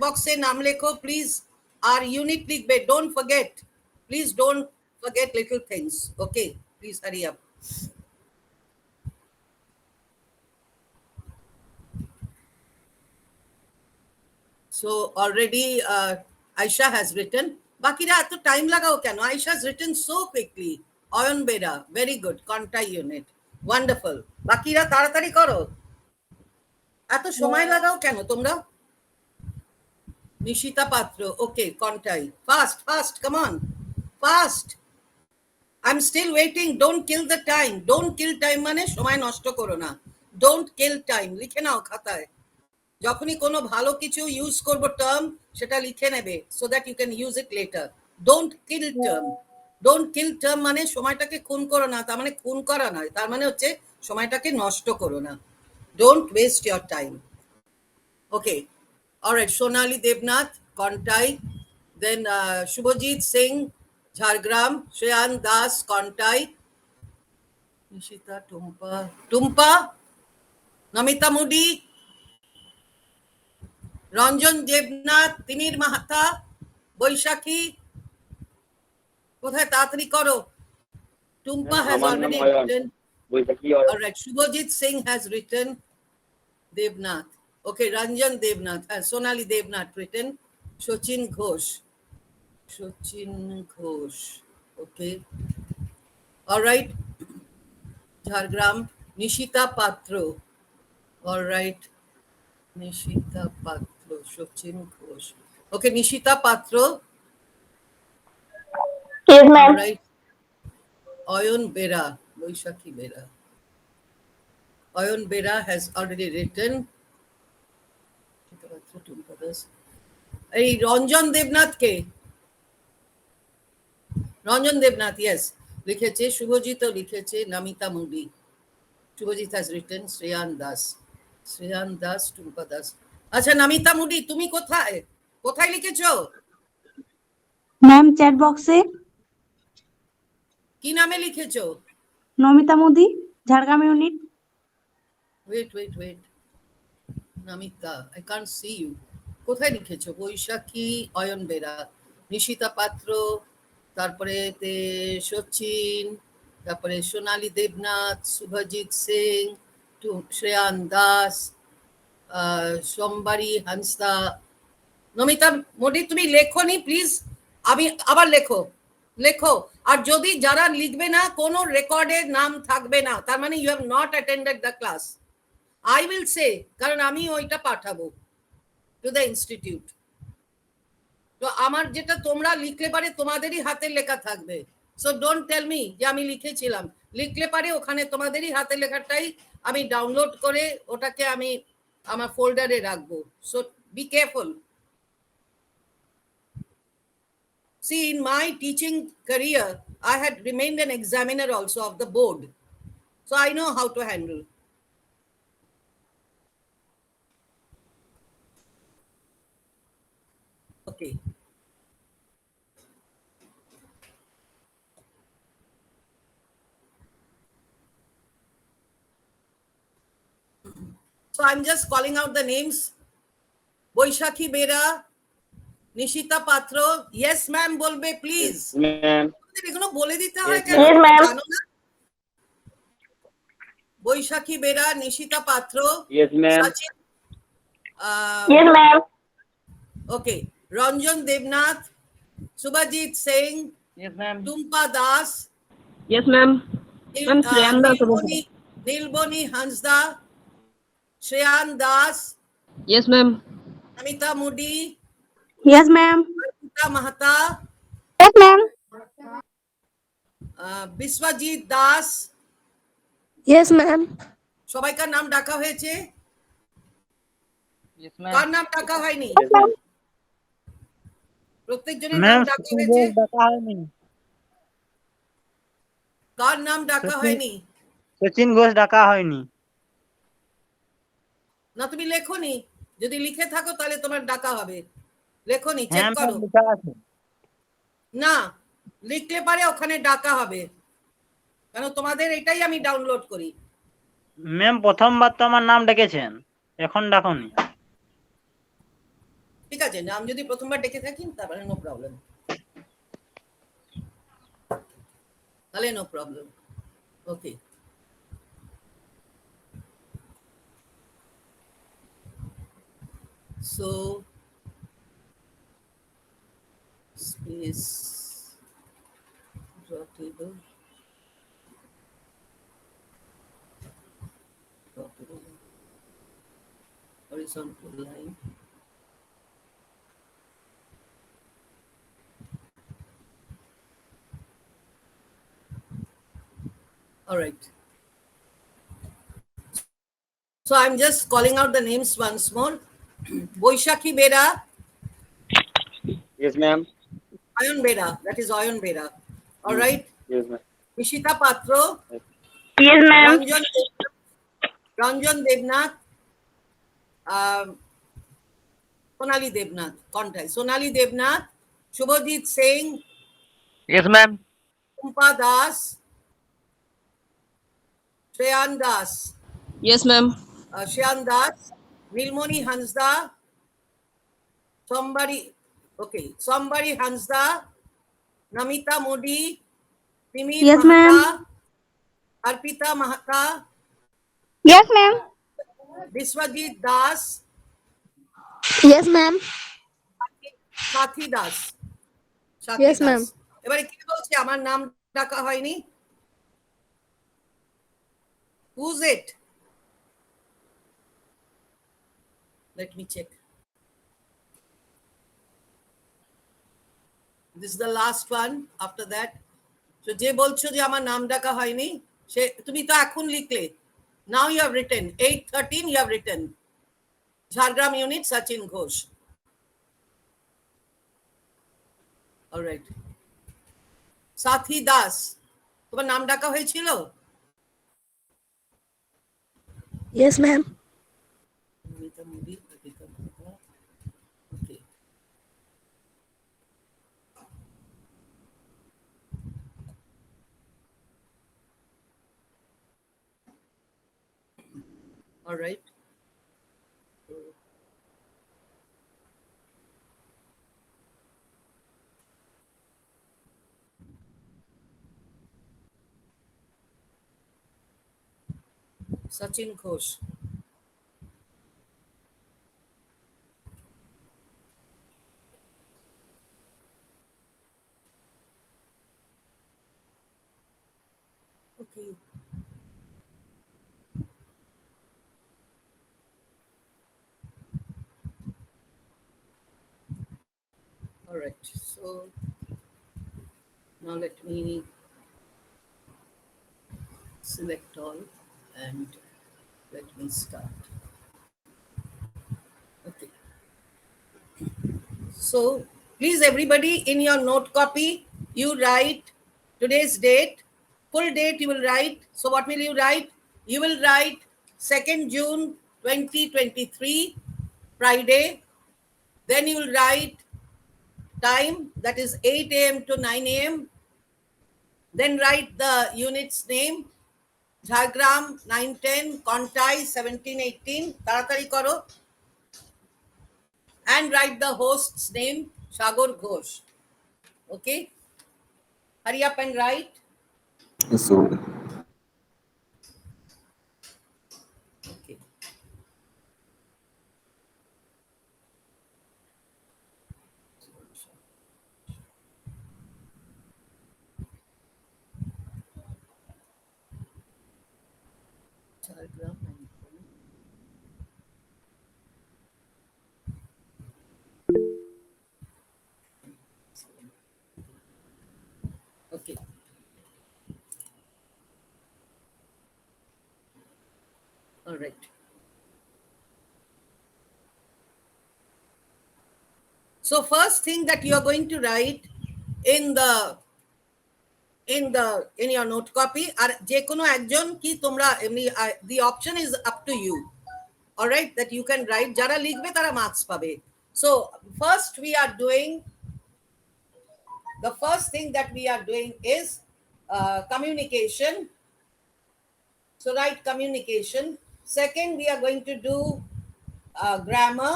বক্সে নাম লেখো প্লিজ, আর ইউনিট লিখবে, don't forget, please don't forget little things, okay? Please hurry up. So already Aisha has written. Bakira eto time lagao keno? Aisha has written so quickly. Oyon Bera, very good. Contai unit, wonderful. Bakira taratari koro, eto shomoy lagao keno tombra? Nishita Patro, okay, Contai, fast, fast, come on, fast. I'm still waiting. Don't kill the time. Don't kill time মানে সময় নষ্ট করো না। Don't kill time, লিখে নাও খাতায়। যখনই কোনো ভালো কিছু ইউজ করব টার্ম, সেটা লিখে নেবে so that you can use it later. Don't kill term. Don't kill term মানে সময়টাকে খুন করো না, তার মানে খুন করা নয়, তার মানে হচ্ছে সময়টাকে নষ্ট করো না। Don't waste your time. Okay, all right. Sonali Devnath, Contai, then Shubhajit Singh, Jhargram, Shreyan Das, Contai, Nishita, Tumpa, Namita Mudi, Ranjan Devnath, Tinir Mahata, Boishakhi, কোথায় তাড়াতাড়ি করো। Tumpa has already written. All right, Shubhajit Singh has written. Devnath, okay, Ranjan Devnath, Sonali Devnath written. Shochin Ghosh, okay, all right. Jhargram, Nishita Patro, all right, Nishita Patro, Shochin Ghosh, okay, Nishita Patro, yes ma'am, all right. Oyon Bera, Boishakhi Bera, Oyon Bera has already written. এই রঞ্জন দেবনাথ কে? Ranjan Debnath, yes, লিখেছে। শুভজিৎ লিখেছে। Namita Mudi, Subhajit has written. Shreyan Das, Tumpa Das. আচ্ছা, Namita moody তুমি কোথায় কোথায় লিখেছো? Ma'am chat বক্সে। কি নামে লিখেছো? Namita Modi, Jhargram unit. wait, Namita, I can't see you. কোথায় লিখেছো? বৈশাখী, অয়ন বেরা, নিশিতা পাত্র, তারপরে সচিন, তারপরে সোনালী দেবনাথ, শুভজিৎ সিং, শ্রেয়ান দাস, সোমবারী হান্সদা। নমিতা মোদি তুমি লেখোনি, প্লিজ আমি আবার লেখো। আর যদি যারা লিখবে না, কোনো রেকর্ডের নাম থাকবে না, তার মানে you have not attended the class. I will say, কারণ আমি ওইটা পাঠাবো টু দ্য ইনস্টিটিউট। তো আমার যেটা তোমরা লিখলে পারে তোমাদেরই হাতের লেখা থাকবে। সো ডোন্ট টেল মি যে আমি লিখেছিলাম। লিখলে পারে ওখানে তোমাদেরই হাতের লেখাটাই আমি ডাউনলোড করে ওটাকে আমি আমার ফোল্ডারে রাখবো। So be careful. See, in my teaching career, I had remained an examiner also of the board. So I know how to handle. Okay. So I'm just calling out the names. Boishakhi Bera, Nishita Patro. Yes ma'am bolbe please. Ma'am. এগুলো বলে দিতে হয় কেন? Yes ma'am. জানো না? বৈশাখী Bera, Nishita Patra, Yes ma'am. Sachin, yes ma'am, okay, Ranjan Debnath, Subhajit Singh, Yes ma'am. Tumpa Das, yes ma'am, ma'am Shreyan Das, Nilabani Hansda, Shreyan Das, yes ma'am, Amita Mudi, yes ma'am, Arpita Mahata, yes ma'am, Biswajit Das. yes ma'am, সবাইকার নাম ডাকা হয়েছে? Yes ma'am. কার নাম ডাকা হয়নি? Yes ma'am. প্রত্যেকজনের নাম ডাকা হয়েছে? কার নাম ডাকা হয়নি? সচিন ঘোষ ডাকা হয়নি। না তুমি লেখোনি? যদি লিখে থাকো তাহলে তোমার ডাকা হবে। লেখোনি, চেক হ্যাঁ করো। লেখা আছে। না, লিখলে পারে ওখানে ডাকা হবে, কারণ তোমাদের এটাই আমি ডাউনলোড করি। ম্যাম প্রথমবার তো আমার নাম ডেকেছেন, এখন ডাকুনি। ঠিক আছে, নাম যদি প্রথমবার ডেকে থাকি তারপরে নো প্রবলেম, তাহলে no problem. Okay, so space draw table, horizontal line, all right. So I'm just calling out the names once more. Boishakhi Bera, Yes, ma'am. Ayon Bera, that is Ayon Bera. All right. Yes, ma'am. Ishita Patro, Yes, ma'am. Ranjan Devnath, Sonali Devnath, Contai. Sonali Devnath, Shubhajit Singh, Yes, ma'am. Kumpa Das, Shreyan Das, Yes, ma'am. Shreyan Das, Nilmoni Hansda, somebody Hansda, Namita Modi, Timir Yes, ma'am. Mahata, Arpita Mahata, Yes, ma'am. Biswajit Das, Yes, ma'am. Sathi Das, Sathi Yes, Das. ma'am. এবারে কে বলছে আমার নাম ডাকা হয়নি? Who's it? Let me check. This is the last one. After that, so যে বলছো যে আমার নাম ডাকা হয়নি, সে তুমি তো এখন লিখলে। Now you have written 8:13. You have written Jhargram unit Sachin Ghosh. All right. সাথী দাস, তোমার নাম ডাকা হয়েছিল? Yes, ma'am. Okay. All right. Sachin Ghosh. Okay. All right. So now let me select all and let me start. Okay. So please everybody in your note copy, you write today's date, full date you will write. So what will you write? You will write 2nd June 2023, Friday. Then you will write time, that is 8 a.m. to 9 a.m. Then write the unit's name, Jhargram 910, Contai 1718, taratari karo. And write the host's name, Shagor Ghosh. Okay? Hurry up and write. Yes, sir. Okay. Jhargram 910. Okay. All right. So first thing that you are going to write in your note copy আর যে কোনো একজন কি তোমরা এমনি the option is up to you. All right, that you can write, যারা লিখবে তারা marks পাবে. So first the first thing that we are doing is communication. So write communication. Second, we are going to do grammar.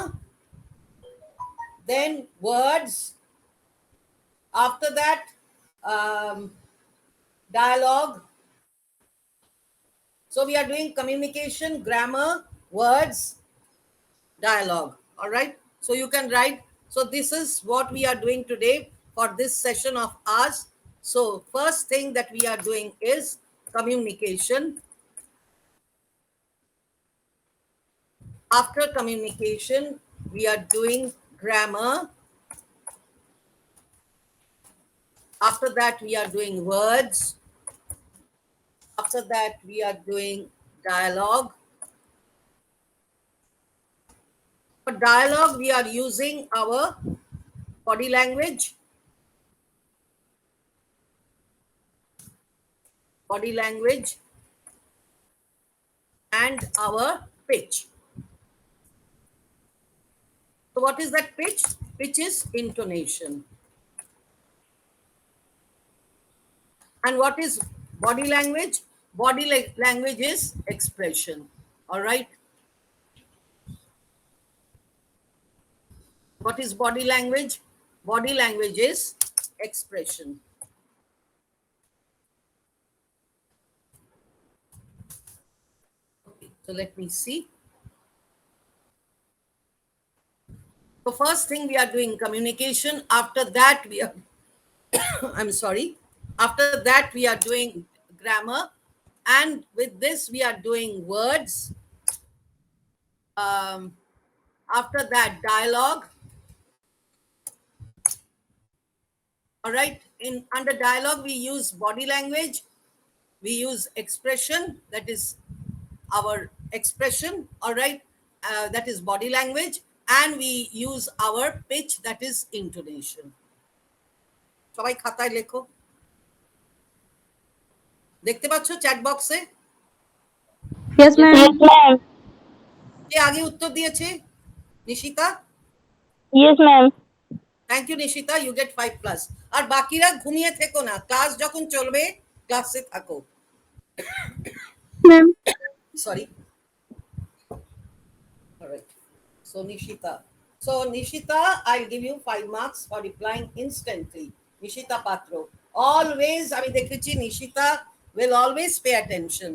then words, after that dialogue. So we are doing communication, grammar, words, dialogue. All right. So you can write. So this is what we are doing today for this session of ours. So first thing that we are doing is communication. After communication, we are doing grammar. After that, we are doing words. After that, we are doing dialogue. For dialogue, we are using our body language, and our pitch. So what is that pitch? Pitch is intonation. And what is body language? Body language is expression. All right. What is body language? Body language is expression. Okay, so let me see. So first thing we are doing communication. After that we are I'm sorry. After that we are doing grammar, and with this we are doing words. Um, After that dialogue. All right. In under dialogue we use body language, we use expression, that is our expression. All right. That is body language, and we use our pitch, that is intonation. সবাই খাতায় লেখো। দেখতে পাচ্ছ chat বক্সে Yes, ma'am. Yes, ma'am. কে আগে উত্তর দিয়েছে? Nishita. Yes, ma'am. Thank you Nishita, you get 5+। আর বাকিরা ঘুমিয়ে থেকো না, ক্লাস যখন চলবে ক্লাসে থাকো। Ma'am. Sorry. All right. So Nishita. So Nishita, I'll give you 5 marks for replying instantly. Nishita Patro. Always, আমি দেখেছি Nishita will always pay attention.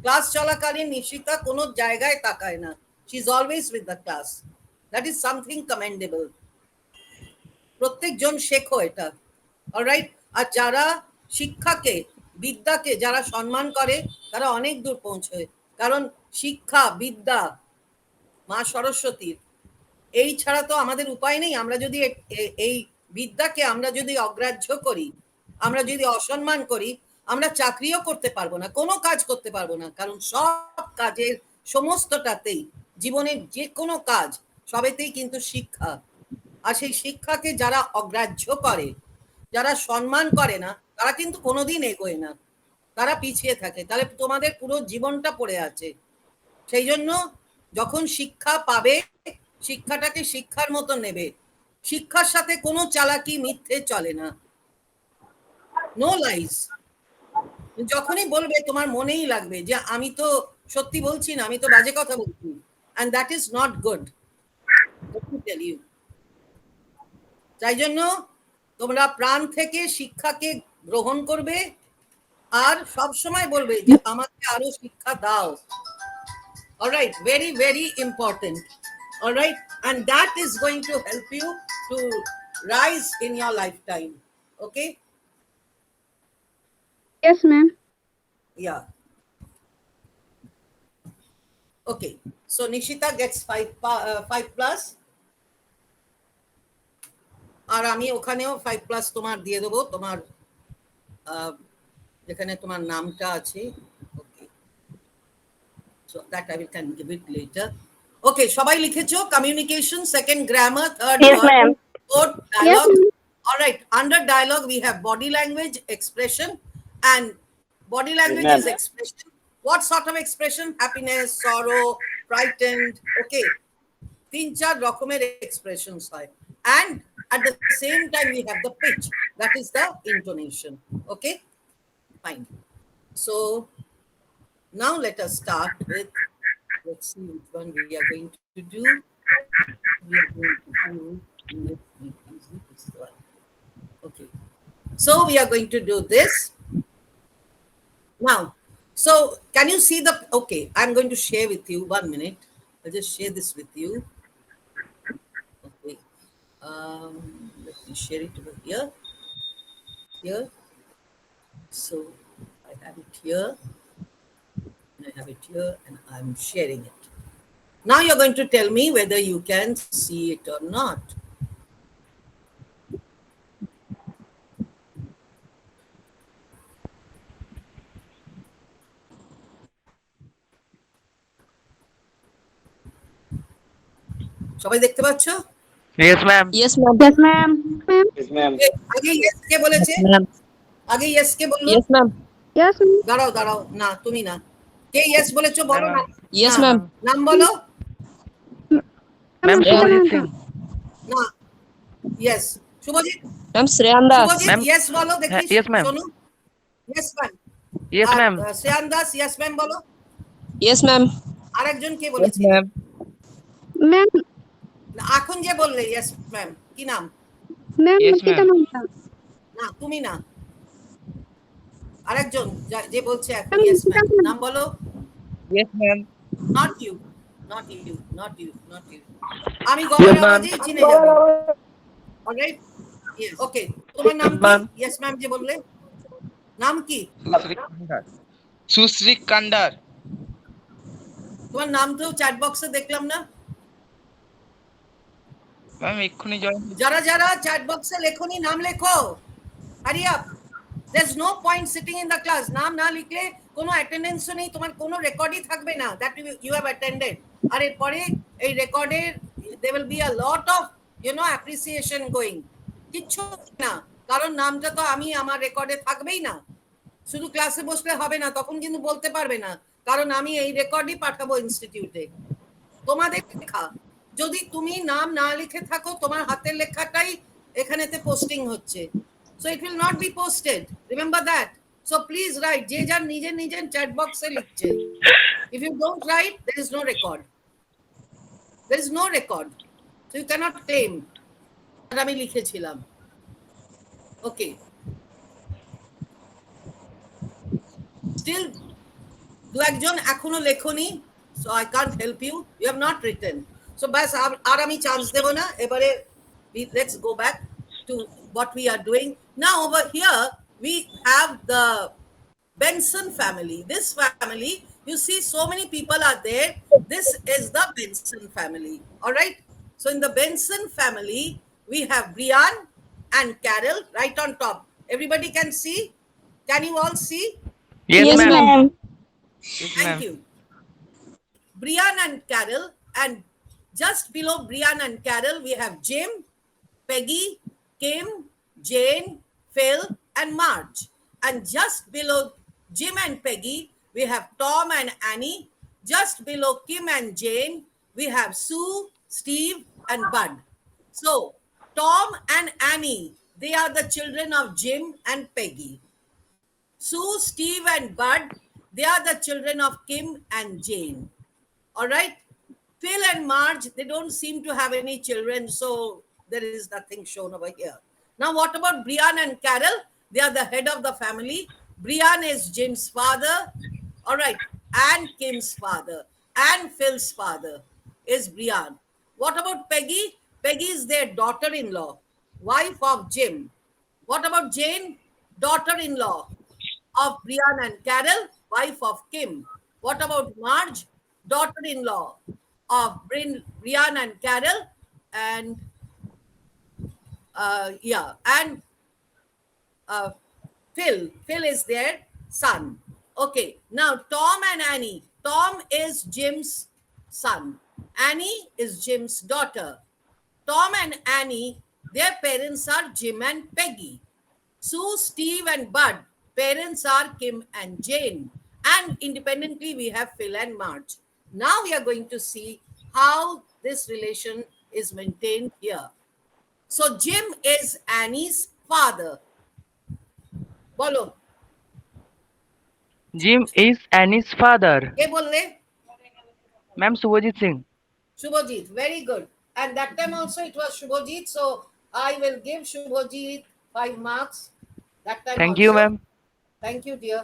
Class চলাকালীন Nishita কোনো জায়গায় তাকায় না. She's always with the class. That is something commendable. প্রত্যেকজন শেখো এটা। অলরাইট। আর যারা শিক্ষাকে, বিদ্যাকে যারা সম্মান করে তারা অনেক দূর পৌঁছয়। কারণ শিক্ষা, বিদ্যা মা সরস্বতীর, এই ছাড়া তো আমাদের উপায় নেই। আমরা যদি এই বিদ্যাকে আমরা যদি অগ্রাহ্য করি, আমরা যদি অসম্মান করি, আমরা চাকরিও করতে পারবো না, কোনো কাজ করতে পারবো না। কারণ সব কাজের সমস্তটাতেই, জীবনের যে কোনো কাজ সবেতেই কিন্তু শিক্ষা। আর সেই শিক্ষাকে যারা অগ্রাহ্য করে, যারা সম্মান করে না, তারা কিন্তু কোনোদিন এগোয় না, তারা পিছিয়ে থাকে। তাহলে তোমাদের পুরো জীবনটা পড়ে আছে। সেই জন্য যখন শিক্ষা পাবে, শিক্ষাটাকে শিক্ষার মতো নেবে। শিক্ষার সাথে কোনো চালাকি মিথ্যে চলে না, নো লাইস। যখনই বলবে তোমার মনেই লাগবে যে আমি তো সত্যি বলছি না, আমি তো বাজে কথা বলছি, and that is not good, let me tell you. তাই জন্য তোমরা প্রাণ থেকে শিক্ষাকে গ্রহণ করবে, আর সব সময় বলবে যে আমাকে আরো শিক্ষা দাও। All right, very, very important. All right, and that is going to help you to rise in your lifetime. Okay? Yes, ma'am. Yeah. Okay, so Nishita gets 5+, আর আমি ওখানেও 5+ তোমার দিয়ে দেবো, তোমার যেখানে তোমার নামটা আছে। Okay, so that I will can give it later. Okay, সবাই লিখেছো? Communication, second grammar, third Yes, word, ma'am. fourth Yes, dialogue. ma'am. All right, under dialogue we have body language, expression, and body language Yes, is expression. What sort of expression? Happiness, sorrow, frightened. Okay, 3-4 রকমের expressions হয়, and at the same time we have the pitch, that is the intonation. Okay, fine. So now let us start with, let's see which one we are going to do. We are going to do Okay. So we are going to do this now. So can you see the? Okay, I'm going to share with you. 1 minute. I'll just share this with you. Okay. Let me share it over here. Here. So I have it here, and I have it here, and I'm sharing it. Now you're going to tell me whether you can see it or not. সবাই দেখতে পাচ্ছ? Yes, ma'am. Yes, ma'am. Yes, ma'am. Ma'am. Yes, ma'am. আগে yes কে বলেছে? Ma'am. আগে yes কে বললো? Yes, ma'am. Yes, ma'am. দাঁড়াও দাঁড়াও, না তুমি না। কে ইয়েস বলেছো বলো না। Yes, না, ma'am. নাম বলো। Ma'am, Ma'am, Subhajit Priyanka. Singh. না, yes. Subhajit, Ma'am, Shreyan Das. Subhajit Ma'am. Yes বলো দেখি। Yes, ma'am. শোনো, ইয়েস ম্যাম। Yes, আর ma'am. Shreyan Das yes ma'am বলো। Yes, ma'am. আরেকজন কে Yes, বলেছে? ma'am. Ma'am. না, এখন যে বললে ইয়েস ম্যাম, কি নাম? Ma'am, Yes, Nikita ma'am. Mamta. না, তুমি না, আরেকজন যে বলছে এখন Ma'am, yes Nikita ma'am, Mamta. নাম বলো। Yes, ma'am. Not you, not you, not you, not you. আমি গলার আওয়াজেই চিনে যাবো। Alright, okay. তোমার নাম কি? ইয়েস ম্যাম যে বললে, নাম কি? সুশ্রী কান্ডার। তোমার নাম তো চ্যাট বক্সে দেখলাম না। ম্যাম এক্ষুনি জয়েন। যারা যারা চ্যাট বক্সে লেখনি নাম লেখো, hurry up. There is no point sitting in the class. নাম না লিখলে কোনো অ্যাটেন্ডেন্সও নেই, তোমার কোনো রেকর্ডই থাকবে না দ্যাট ইউ হ্যাভ অ্যাটেন্ডেড। আর এরপরে এই রেকর্ডের they will be a lot of appreciation going. কিচ্ছু না, কারণ নামটা তো আমি আমার রেকর্ডে থাকবেই না। শুধু ক্লাসে বসলে হবে না, তখন কিন্তু বলতে পারবে না, কারণ আমি এই রেকর্ডই পাঠাবো ইনস্টিটিউটে। তোমাদের লেখা, যদি তুমি নাম না লিখে থাকো, তোমার হাতের লেখাটাই এখানেতে পোস্টিং হচ্ছে। So it will not be posted, remember that. So please write, যে যার নিজের নিজের চ্যাট বক্সে লিখছে। If you don't write, there is no record, there is no record, so you cannot claim that আমি লিখেছিলাম। ওকে, স্টিল দু একজন এখনো লেখনি, so I can't help you, you have not written. So ব্যাস, আর আমি চান্স দেবো না। এবারে let's go back to what we are doing now. Over here we have the Benson family. This family, you see so many people are there. This is the Benson family, all right? So in the Benson family we have Brian and Carol right on top. Everybody can see? Can you all see? Yes, Yes, ma'am. ma'am. Yes, Thank ma'am. you. Brian and Carol, and just below Brian and Carol, we have Jim, Peggy, Kim, Jane, Phil, and Marge. And just below Jim and Peggy, we have Tom and Annie. Just below Kim and Jane, we have Sue, Steve, and Bud. So, Tom and Annie, they are the children of Jim and Peggy. Sue, Steve, and Bud, they are the children of Kim and Jane. All right? Phil and Marge, they don't seem to have any children, so there is nothing shown over here. Now, what about Brian and Carol? They are the head of the family. Brian is Jim's father. All right. And Kim's father. And Phil's father is Brian. What about Peggy? Peggy is their daughter in law, wife of Jim. What about Jane? Daughter in law of Brian and Carol, wife of Kim. What about Marge? Daughter in law of Brian and Carol, and and uh, Phil. Phil is their son. Okay, now Tom and Annie. Tom is Jim's son. Annie is Jim's daughter. Tom and Annie, their parents are Jim and Peggy. Sue, Steve, and Bud, parents are Kim and Jane. And independently, we have Phil and Marge. Now we are going to see how this relation is maintained here. So Jim is Annie's father. Bolo. Jim is Annie's father. Ke bolle? Ma'am, Subhajit Singh. Shubhajit, very good. And that time also it was Shubhajit, so I will give Shubhajit 5 marks. That time Thank you, also. ma'am. Thank you, dear.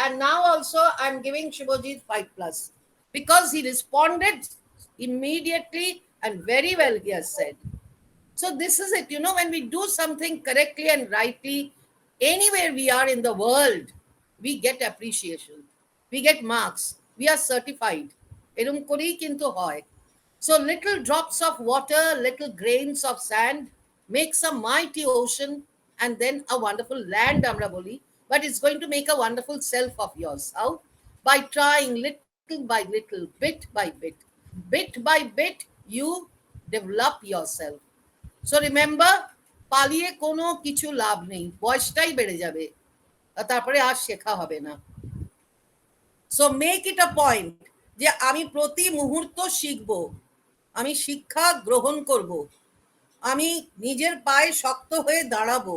And now also I'm giving Shubhajit 5 plus because he responded immediately and very well, he has said. So this is it. When we do something correctly and rightly, anywhere we are in the world, we get appreciation. We get marks. We are certified. এরম করেই কিন্তু হয়. So little drops of water, little grains of sand makes a mighty ocean and then a wonderful land, আমরা বলি. But it's going to make a wonderful self of yours. How? By trying little by little, bit by bit. Bit by bit, you develop yourself. So remember, পালিয়ে কোনো কিছু লাভ নেই, বয়সটাই বেড়ে যাবে, তারপরে আর শেখা হবে না। So make it a point যে আমি প্রতি মুহূর্ত শিখব, আমি শিক্ষা গ্রহণ করব, আমি নিজের পায়ে শক্ত হয়ে দাঁড়াবো।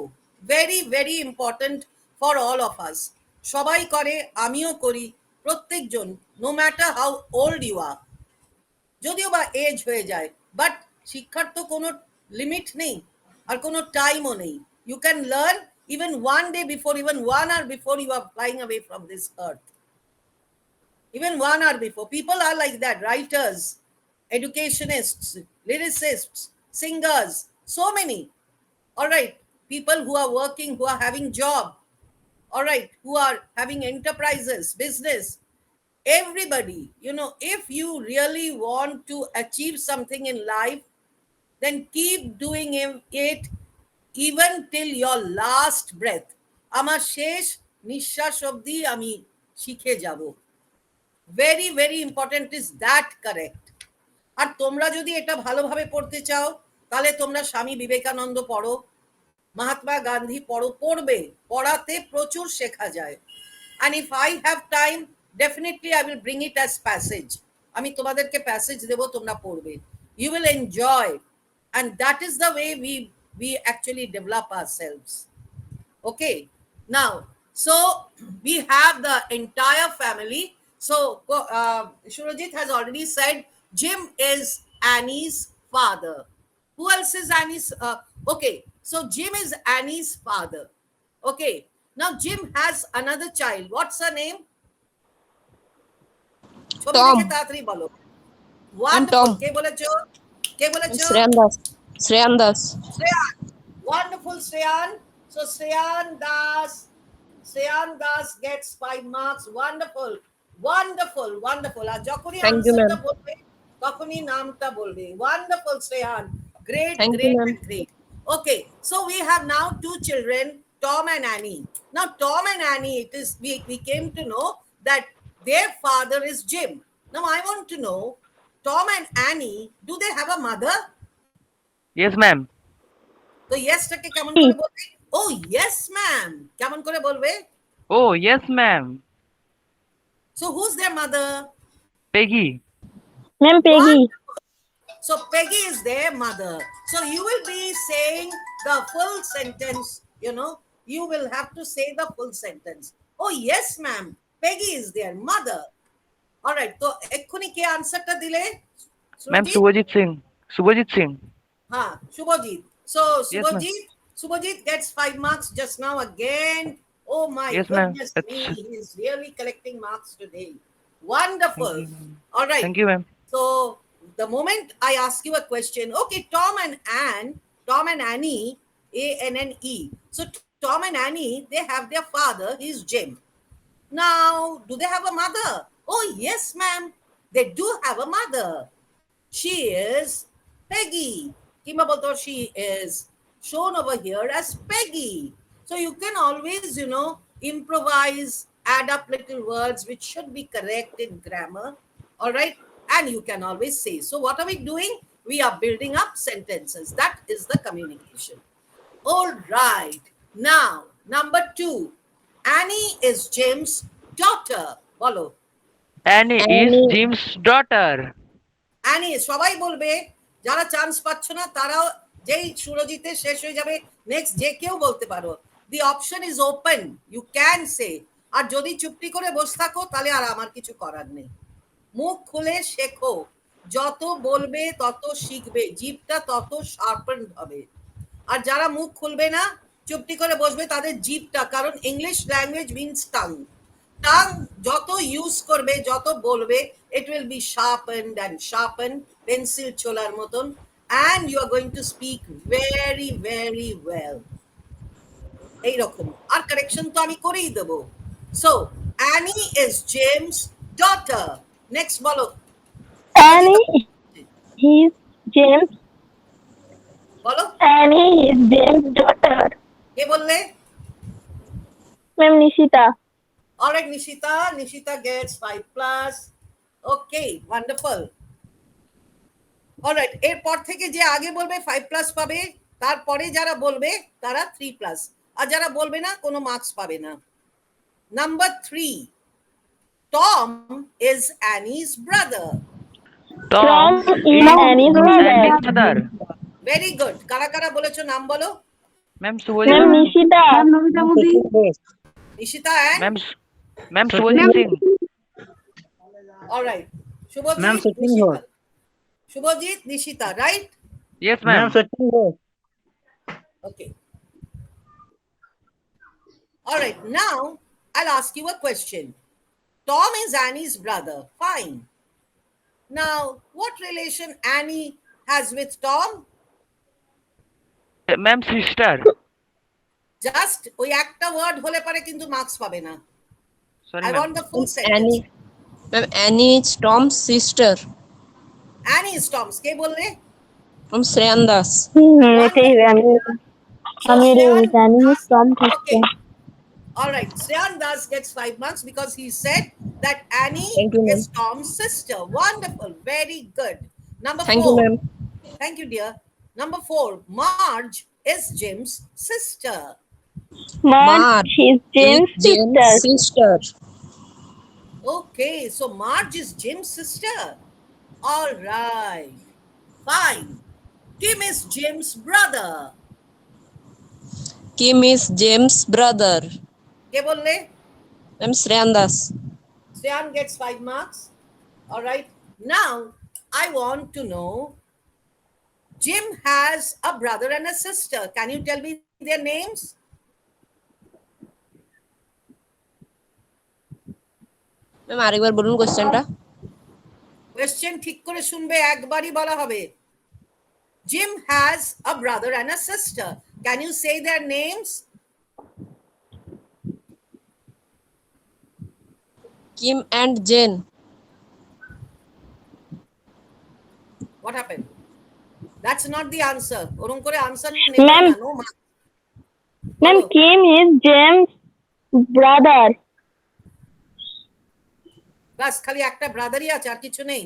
Very very important for all of us. সবাই করে, আমিও করি, প্রত্যেকজন, no matter how old you are, যদিও বা এজ হয়ে যায়, বাট শিক্ষার তো কোনো লিমিট নেই আর কোনো টাইমও নেই। You can learn even 1 day before, even 1 hour before you are flying away from this earth. Even 1 hour before. People are like that. Writers, educationists, lyricists, singers, so many. All right. People who are working, who are having job. All right. Who are having enterprises, business. Everybody, if you really want to achieve something in life, then keep doing it even till your last breath. আমার শেষ নিঃশ্বাস অবধি আমি শিখে যাব। Very very important is that, correct. আর তোমরা যদি এটা ভালোভাবে পড়তে চাও, তাহলে তোমরা স্বামী বিবেকানন্দ পড়ো, মহাত্মা গান্ধী পড়ো, পড়বে, পড়াতে প্রচুর শেখা যায়। And if I have time, definitely I will bring it as passage. আমি তোমাদেরকে প্যাসেজ দেব, তোমরা পড়বে। You will enjoy, and that is the way we actually develop ourselves. Okay, now, so we have the entire family. So Shurajit has already said Jim is Annie's father. Who else is Annie's? Okay, so Jim is Annie's father. Okay, now Jim has another child. What's her name? ছবি Tom. দেখে তাড়াতাড়ি বলো। I'm wonderful. Tom. কে বলেছো? কে বলেছো? Shreyan Das. Shreyan Das. Shreyan. Wonderful, Shreyan. So Shreyan Das gets 5 marks. Wonderful. Wonderful. Wonderful. আর যখনই Thank you, আনসারটা ma'am. বলবে, তখনই নামটা বলবে। Wonderful, Shreyan. Great, Thank you, great, ma'am. and great. Okay, so we have now 2 children, Tom and Annie. Now, Tom and Annie, we came to know that their father is Jim. Now, I want to know, Tom and Annie, do they have a mother? Yes, ma'am. তো ইয়েসটাকে কেমন করে বলবে? ও yes ma'am, কেমন করে বলবে? Oh, yes, ma'am. So who's their mother? Peggy. Ma'am, Peggy. So Peggy is their mother. So you will be saying the full sentence, you will have to say the full sentence. Oh yes ma'am, Peggy is their mother. All right, তো এক্ষুনি কে আনসারটা দিলে? Ma'am, Surajit? Subhajit Singh. Subhajit Singh. Shubhajit. So Yes, ma'am. Subhajit gets 5 marks just now again. Oh my Yes, ma'am. goodness me, he is really collecting marks today. Wonderful. Thank you, ma'am. All right. Thank you, ma'am. So the moment I ask you a question, okay, Tom and Annie, A-N-N-E. So Tom and Annie, they have their father, he's Jim. Now, do they have a mother? Oh yes, ma'am, they do have a mother. She is Peggy. Kimaboto, she is shown over here as Peggy. So you can always, improvise, add up little words which should be correct in grammar. All right. And you can always say. So what are we doing? We are building up sentences. That is the communication. All right. Now, number 2. Annie is Jim's daughter. Bolo. Annie is Annie. Jim's daughter. Annie, সবাই বলবে, যারা chance পাচ্ছ না তারাও, যেই সুরজিতে শেষ হয়ে যাবে, নেক্সট যে কেউ বলতে পারো। The option is open, you can say. আর যদি চুপটি করে বসে থাকো, তাহলে আর আমার কিছু করার নেই। মুখ খুলে শেখো, যত বলবে তত শিখবে, জিভটা তত শার্পেন হবে। আর যারা মুখ খুলবে না, চুপটি করে বসবে, তাদের জিভটা, কারণ English language means tongue, tongue যত ইউজ করবে, যত বলবে, it will be sharpened and sharpened, pencil ছোলার মতন, and you are going to speak very very well. এইরকম। আর কারেকশন তো আমি করেই দেবো। So Annie is James daughter. Next বলো শুভজিৎ, Annie is James. বলো Annie is James' daughter. কে বললে? Ma'am Nishita. Alright, Nishita. Nishita gets 5 plus. Okay, wonderful. Alright, এরপর থেকে যে আগে বলবে 5 প্লাস পাবে, তারপরে যারা বলবে তারা 3 প্লাস, আর যারা বলবে না কোনো মার্কস পাবে না। Number 3, Tom is Annie's brother. Tom Tom is is Annie's Annie's brother. brother. Very good. কারা কারা বলেছো নাম বলো? Ma'am Ma'am Subhajit. Nishita. Nishita and Ma'am Subhajit Singh. Alright, Ma'am, Subhajit Sachin Nishita, Ghosh. Subhajit Nishita, right? Yes, Ma'am, ma'am. Sachin Ghosh. Okay. All right. Now I'll ask you a question. Tom is Annie's brother. Fine. Now, what relation Annie has with Tom? Ma'am sister. Just ওই একটা word হলে পারে, কিন্তু marks পাবে না। Sorry, I ma'am. want the full Ma'am, sentence. Annie. Ma'am, Annie is Tom's sister Annie is Tom's. কে বললে? from Sreyandas. এটাই আমি So আমি Shreyan জানি Das, Tom থাকছে। okay. All right. Shreyan Das gets 5 marks because he said that Annie Thank you, ma'am. is Tom's sister. Wonderful. Very good. Number Thank you, 4. ma'am. Thank you, dear. Number 4, Marge is Jim's sister. Marge is James' James' sister. sister. Okay, so Marge is Jim's sister. All right. Fine. Kim is Jim's brother. Kim is James' brother. কে বললে? Ma'am, Sreyandas. Sriyan gets 5 marks. All right. Now, I want to know, Jim has a brother and a sister. Can you tell me their names? Ma'am, আরেকবার বলুন কোশ্চেনটা। Question ঠিক করে শুনবে, একবারই বলা হবে। Jim has a brother and a sister. Can you say their names? Kim and Jane. What happened? That's not the answer. ওরকম করে answer নেবে Ma'am. না, no marks. Ma'am, বলো। Kim is James' brother. বাস খালি একটা ব্রাদারই আছে, আর কিছু নেই।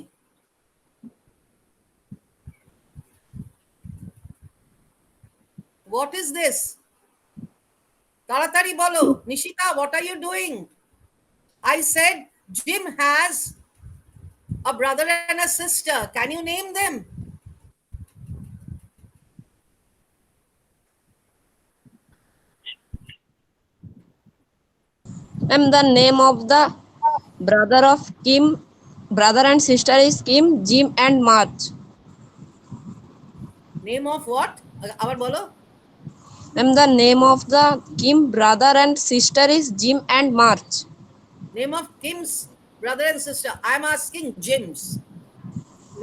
What is this? তাড়াতাড়ি বলো। Nishita, what are you doing? I said Jim has a brother and a sister. Can you name them? Ma'am, the name of the brother of Kim, brother and sister is Kim, Jim and Marge. Name of what? আবার বলো। Ma'am, the name of the Kim brother and sister is Jim and Marge. Name of Kim's brother and sister. I'm asking Jim's.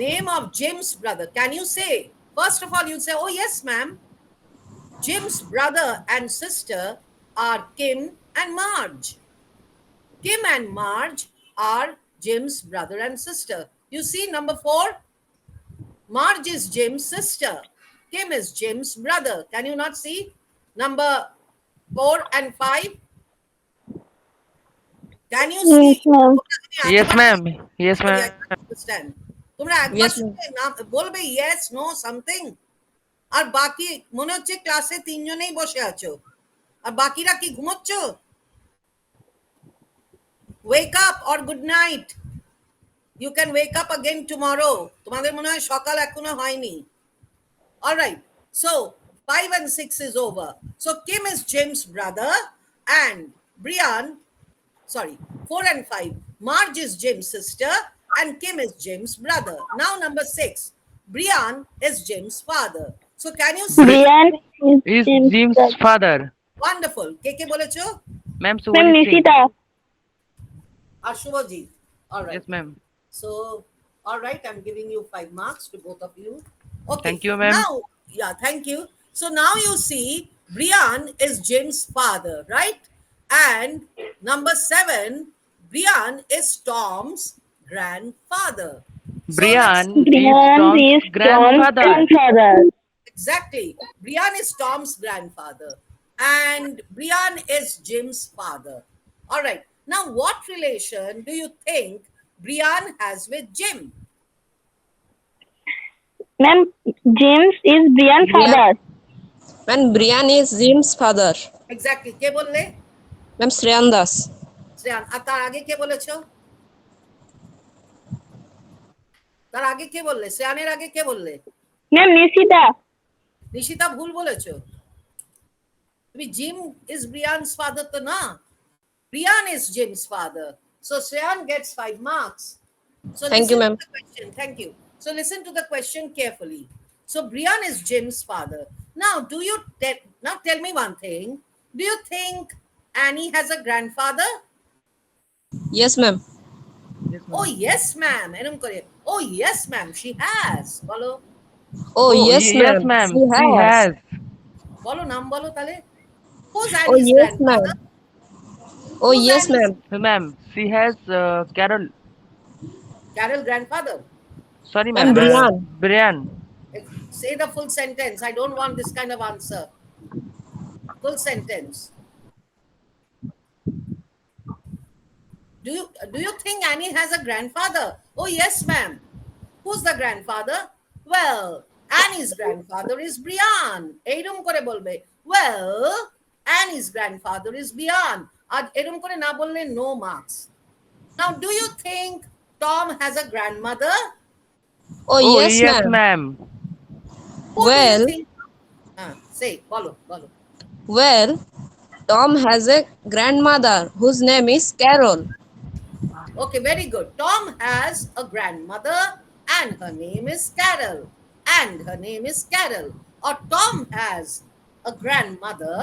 Name of Jim's brother. Can you say? First of all, you say, oh yes, ma'am. Jim's brother and sister are Kim and Marge. Kim and Marge are Jim's brother and sister. You see, number 4, Marge is Jim's sister. Kim is Jim's brother. Can you not see? Number 4 and 5. Can you see? Yes, ma'am. Yes, ma'am. Yes, Sorry, I ma'am. can't understand. তোমরা একবার Yes, ma'am. শুনে বলবে yes, no, something. আর বাকি মনে হচ্ছে ক্লাসে 3 জনেই বসে আছো, আর বাকিরা কি ঘুমোচ্ছ? Wake up or good night. You can wake up again tomorrow. তোমাদের মনে হয় সকাল এখনো হয়নি। All right. So 5 and 6 is over. So Kim is Jim's brother and Brian, sorry, 4 and 5. Marge is Jim's sister and Kim is Jim's brother. Now, number 6. Brian is Jim's father. So, can you say Brian is Is Jim's Jim's brother. father. wonderful? কে বলেছো? Ma'am, Ma'am, Subhajit Singh. Nishita. R Subhajit. All right. Yes, ma'am. So, all right, I'm giving you 5 marks to both of you. Okay, Thank you, ma'am. now, yeah, thank you. So now you see, Brian is Jim's father, right? And number 7, Brian is Tom's grandfather. So let's Brian is Brian Tom's is Tom's grandfather. grandfather. exactly. Brian is Tom's grandfather, and Brian is Jim's father. All right. Now, what relation do you think Brian has with Jim? Ma'am, James is Brian's Brian, father. when Brian is Jim's father. Exactly. কে বললে? Ma'am, Shreyan Das. Shreyan. আর তার আগে কে বলেছ? তার আগে কে বললে? শ্রেয়ানের আগে কে বললে? Ma'am, Nishita. Nishita ভুল বলেছ। তুমি জিম ইজ ব্রিয়ানস ফাদার তো না। Brian is Jim's father. So Shreyan gets 5 marks. So Thank you, listen ma'am. to the question. Thank you. So listen to the question carefully. So Brian is Jim's father. Now, now tell me one thing. Do you think Annie has a grandfather? Yes, ma'am. Yes, ma'am. Oh yes, ma'am. এরকম করে। Oh yes, ma'am. She has. বলো Oh, yes, yes, ma'am. ma'am. She She has. has. বলো নাম বলো তাহলে। Who's Oh, Annie's yes, grandfather? ma'am. Oh, Who's yes, Annie's ma'am. Ma'am, she has Carol. Carol grandfather? Sorry, Ma'am, ma'am. Brian. Brian. Say the full sentence. I don't want this kind of answer. Full sentence. Do you think Annie has a grandfather? Oh yes, ma'am. Who's the grandfather? Well, Annie's grandfather is Brian. এইরকম করে বলবে। Well, Annie's grandfather is Brian. আর এরকম করে না বললে no marks. Now, do you think Tom has a grandmother? Oh, Oh, yes, yes, ma'am. ma'am. Who do you Well, think? Say, বলো। well, Tom has a grandmother whose name is Carol. Okay, very good. Tom has a grandmother and her name is Carol. Or Tom has a grandmother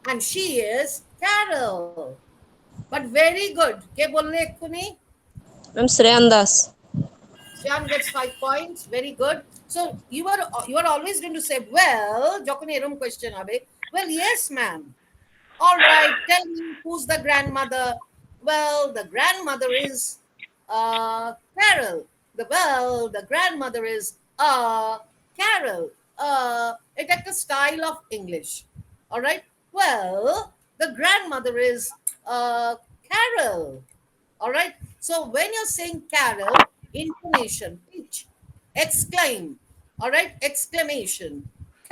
and she is Carol. But very good. কে বললে এক্ষুনি? Ma'am, Shreyan Das. Shyam gets 5 points. Very good. So you are always going to say, well, যখন এরকম question হবে, well, yes, ma'am. All right, tell me who's the grandmother? Well, the grandmother is Carol. The grandmother is Carol. It's like a style of English. All right. Well, the grandmother is Carol. All right. So when you're saying Carol, intonation, pitch, exclaim. All right, exclamation.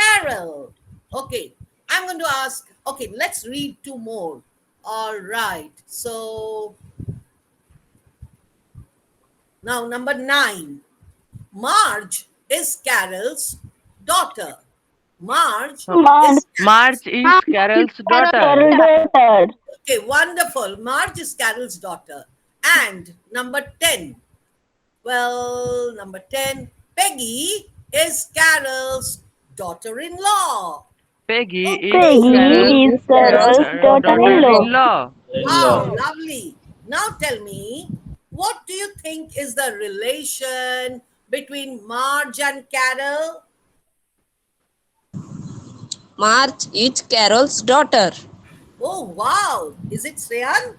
Carol. Okay. I'm going to ask. Okay, let's read 2 more. All right. So now number 9. Marge is Carol's daughter. Marge Marge. is Marge is Carol's daughter. Carol's daughter. okay. Wonderful. Marge is Carol's daughter. And number 10. Well, number 10, Peggy is Carol's daughter-in-law. Peggy is Peggy Carol's is Carol's daughter-in-law. daughter-in-law. Wow, lovely. Now tell me, what do you think is the relation between Marge and Carol? Marge is Carol's daughter. Oh, wow. Is it Shreyan?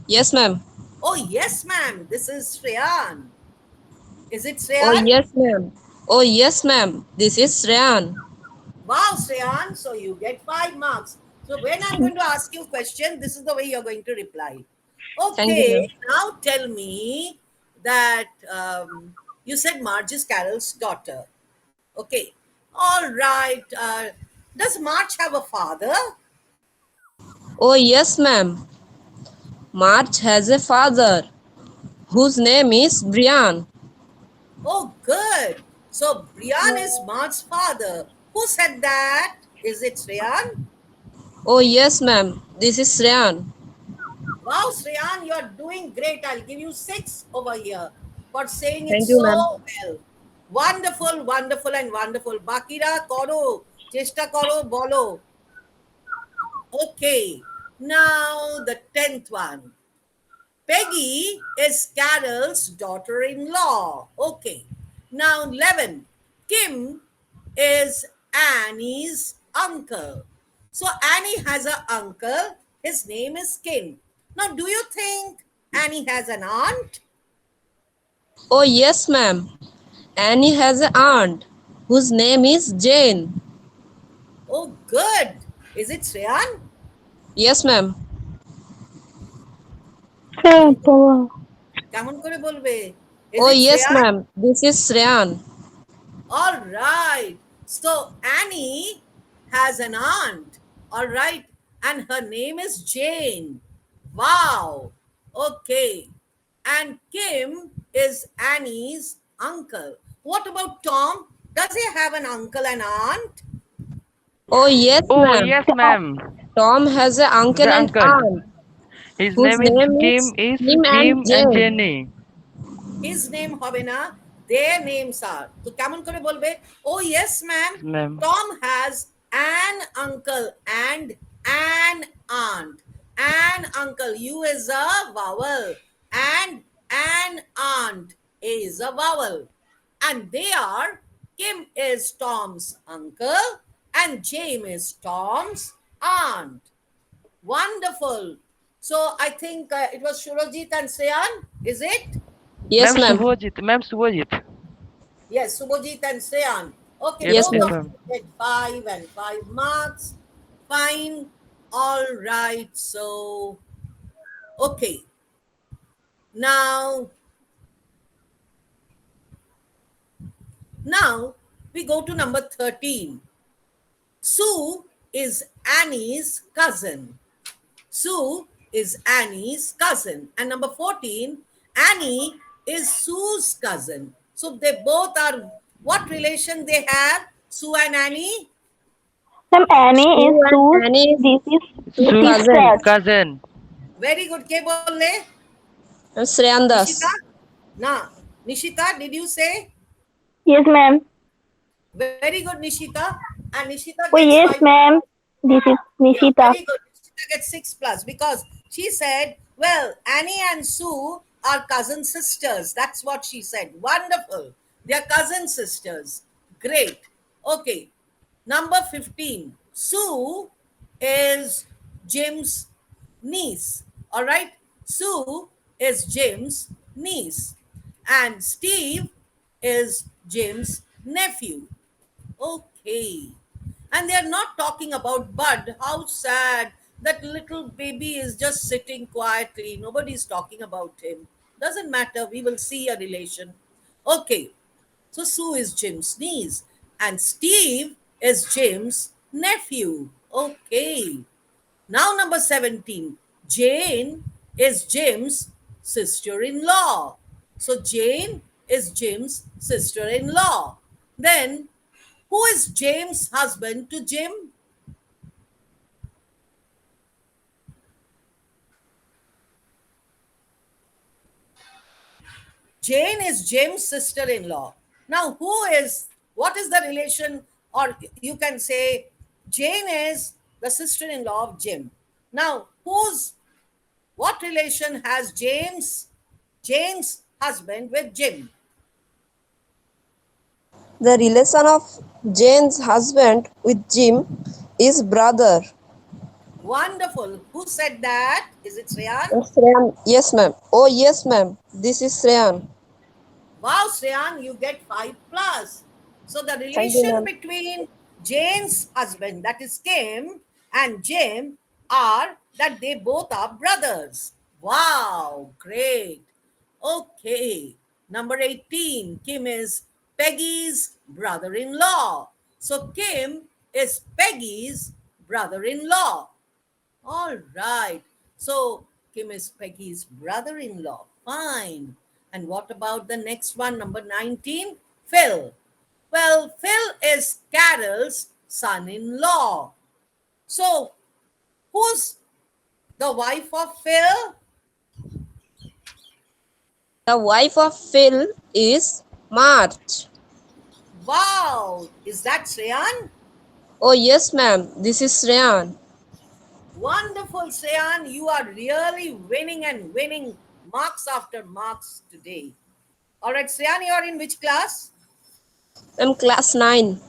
Yes, ma'am. Oh, yes, ma'am. This is Shreyan. Is it Oh, Shreyan? yes, ma'am. Oh, yes, ma'am. This is Shreyan. Wow, Shreyan. So you get 5 marks. So when I'm going to ask you a question, this is the way you're going to reply. Thank you, Okay, ma'am. now tell me that you said Marge is Carol's daughter. Okay, all right. Does Marge have a father? Oh, yes, ma'am. Marge has a father whose name is Brian. Oh, good. So Brian is Marge's father. Who said that? Is it Shreyan? Oh, yes, ma'am. This is Shreyan. Wow, Shreyan, you're doing great. I'll give you 6 over here. for saying it Thank you, so ma'am. well. Wonderful, wonderful, and wonderful. Bakira koro, chesta koro, bolo. Okay, now the 10th one. Peggy is Carol's daughter in law. Okay. Now, 11. Kim is Annie's uncle. So, Annie has an uncle. His name is Kim. Now, do you think Annie has an aunt? Oh, yes, ma'am. Annie has an aunt whose name is Jane. Oh, good. Is it Shreyan? Yes, ma'am. Sir, Pava. কেমন করে বলবে? Is Oh, it yes, Shreyan? ma'am. This is Shreyan. All right. So Annie has an aunt. All right. And her name is Jane. Wow. Okay. And Kim is Annie's uncle. What about Tom? Does he have an uncle and aunt? Oh, yes, Oh, ma'am. yes, ma'am. Tom has an uncle The and uncle. aunt His whose name is name is Kim. Is Kim and Kim and Jane. Jenny. His name হবে না, their names are. তো কেমন করে বলবে? Oh yes ma'am, Yes, ma'am. Tom has an uncle and an aunt. An uncle, U is a vowel, and an aunt is a vowel, and they are, Kim is Tom's uncle and James is Tom's aunt. Wonderful. So I think it was Shurajit and Sayan, is it? Yes, Ma'am ma'am. Subhojit. Ma'am Subhojit. Yes, Subhojit and Sayan. Okay, Yes, Yes, both yes, of ma'am. ma'am. you get 5 and 5 marks. Fine. All right. So, okay. Now, now we go to number 13. Sue is Annie's cousin. Sue is Annie's cousin. And number 14, Annie is Sue's cousin. So they both are, what relation they have? Sue and Annie? Ma'am, Annie is Sue Sue's. and Annie is This is two Sue's sister. cousins. cousin. Very good. Ke bolle? Shreyan Nishita? Das. Na. Nishita, did you say? Yes, ma'am. Very good, Nishita. And Nishita Oh, gets yes, 5 plus. ma'am. This is Yeah, Nishita. very good. Nishita gets 6 plus because she said, well, Annie and Sue are cousin sisters. That's what she said. Wonderful. They're cousin sisters. Great. Okay. Number 15. Sue is Jim's niece. All right. Sue is Jim's niece. And Steve is Jim's nephew. Okay. And they're not talking about Bud. How sad. That little baby is just sitting quietly. Nobody's talking about him. Doesn't matter. We will see a relation. Okay. So Sue is Jim's niece. And Steve is Jim's nephew. Okay. Now, number 17. Jane is Jim's sister in law. So, Jane is Jim's sister in law. Then, who is James' husband to Jim? Jane is Jim's sister in law. Now, what is the relation? Or you can say, Jane is the sister in law of Jim. Now, what relation has Jane's husband with Jim? The relation of Jane's husband with Jim is brother. Wonderful. Who said that? Is it Sreyan? Shreyan. Yes, ma'am. Oh, yes, ma'am. This is Shreyan. Wow, Sreyan, you get 5 plus. So the Thank you, relation ma'am. between Jane's husband, that is Kim, and Jim are that they both are brothers. Wow, great. Okay. Number 18, Kim is Peggy's brother in law. So Kim is Peggy's brother in law. All right. So Kim is Peggy's brother in law. Fine. And what about the next one, number 19? Phil. Well, Phil is Carol's son in law. So who's the wife of Phil? The wife of Phil is March. Wow, is that Shreyan? Oh, yes, ma'am. This is Shreyan. Wonderful, Shreyan. You are really winning and winning marks after marks today. All right, Shreyan, you are in which class? I'm class 9.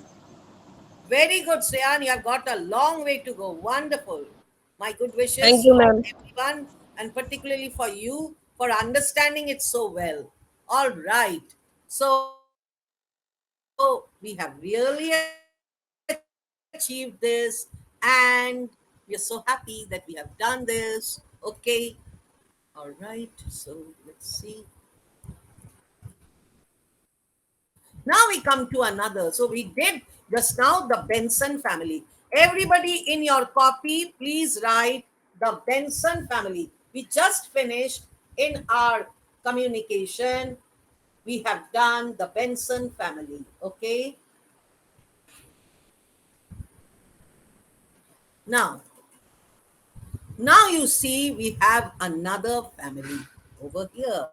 Very good, Shreyan. You have got a long way to go. Wonderful. My good Thank wishes you, for ma'am. everyone and particularly for you for understanding it so well. All right. So we have really achieved this and we are so happy that we have done this. Okay. All right. So let's see. Now we come to another. So we did just now the Benson family. Everybody in your copy, please write the Benson family. We just finished in our communication. We have done the Benson family. Okay. Now, now you see we have another family over here.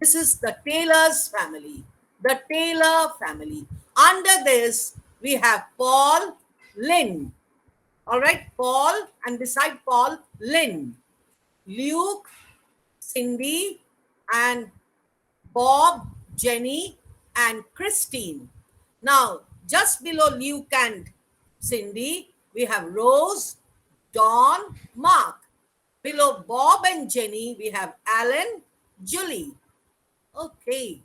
This is the Taylor's family. The Taylor family. Under this, we have Paul, Lynn. All right, Paul, and beside Paul, Lynn, Luke, Cindy, and Bob, Jenny, and Christine. Now, just below Luke and Cindy, we have Rose, Dawn, Mark. Below Bob and Jenny, we have Alan, Julie. Okay,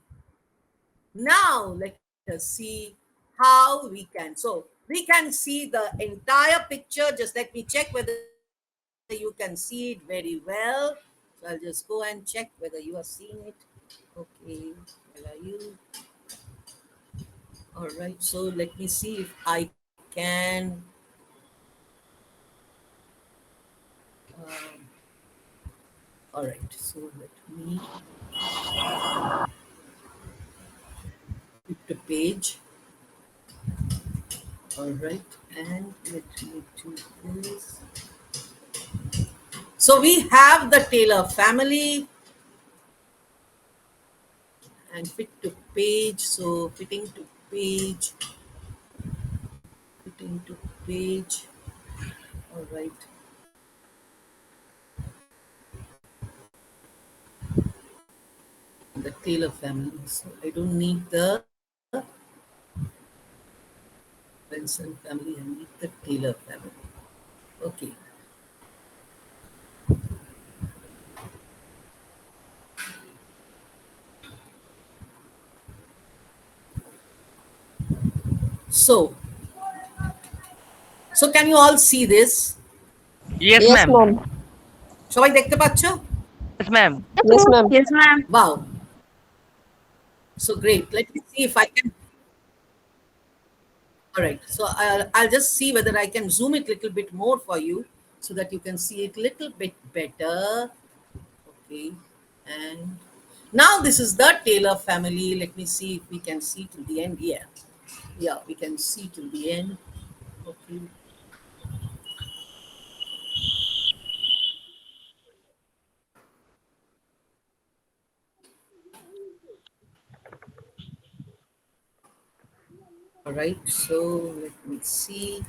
now let us see how we can. So we can see the entire picture. Just let me check whether you can see it very well. So I'll just go and check whether you are seeing it. Okay, where are you? All right, so let me see if I can. Um, all right, so let me flip the page. All right, and let me do this. So we have the Taylor family and fit to page. So fitting to page. All right. The Taylor family. So I don't need the Benson family. I need the Taylor family. Okay. So, so can you all see this? Yes, Yes, ma'am. ma'am. সবাই দেখতে পাচ্ছ? Yes, ma'am. Yes, ma'am. Yes, ma'am. Wow. So great. Let me see if I can. All right. So I'll just see whether I can zoom it a little bit more for you so that you can see it a little bit better. Okay. And now this is the Taylor family. Let me see if we can see till the end. Yeah. Yeah, we can see till the end. Okay. All right. So let me see.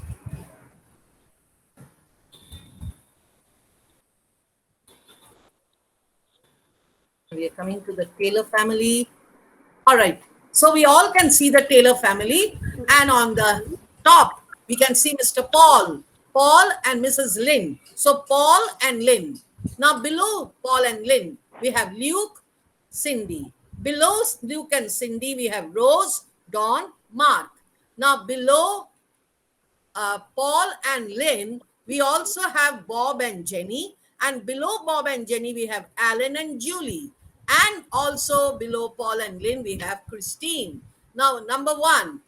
We are coming to the Taylor family. All right. So we all can see the Taylor family. And on the top, we can see Mr. Paul, Paul and Mrs. Lynn. So Paul and Lynn. Now below Paul and Lynn, we have Luke, Cindy. Below Luke and Cindy, we have Rose, Dawn, Mark. Now below Paul and Lynn, we also have Bob and Jenny. And below Bob and Jenny, we have Alan and Julie. And also below Paul and Lynn, we have Christine. Now, number one,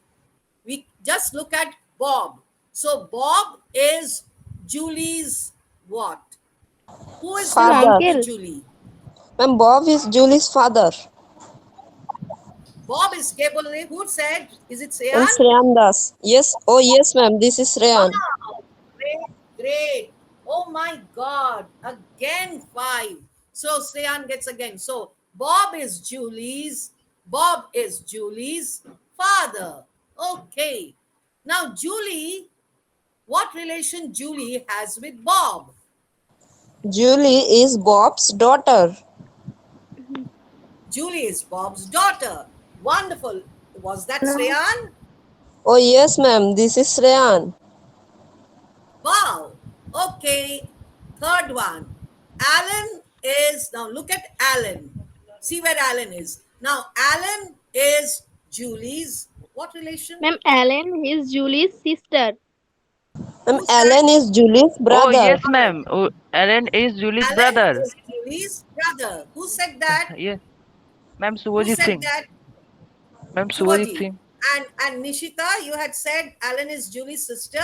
we just look at Bob. So, Bob is Julie's what? Who is His Father. related to uncle. Julie? Ma'am, Bob is Julie's father. Bob is capable. Who said? Is it I'm Sayan? Shreyan Das. Yes. Oh, yes, ma'am. This is Shreyan. Wow, great, great. Oh my God, again five. So Sreyan gets again. So Bob is Julie's. Bob is Julie's father. Okay. Now, Julie, what relation Julie has with Bob? Julie is Bob's daughter. Julie is Bob's daughter. Wonderful. Was that No. Sreyan? Oh yes, ma'am. This is Shreyan. Wow. Okay. Third one. Alan is, now look at Alan. See where Alan is. Now, Alan is Julie's what relation? Ma'am, Ellen is Julie's sister. Ma'am, Who's that? Alan is Julie's Oh, brother. yes, All right. ma'am. Oh, Alan is Julie's Alan brother. is Julie's brother. Who said that? Yes, ma'am. Who Subhajit said Singh. that? Ma'am, Subhajit Subhaji. Singh. And Nishita, you had said Alan is Julie's sister?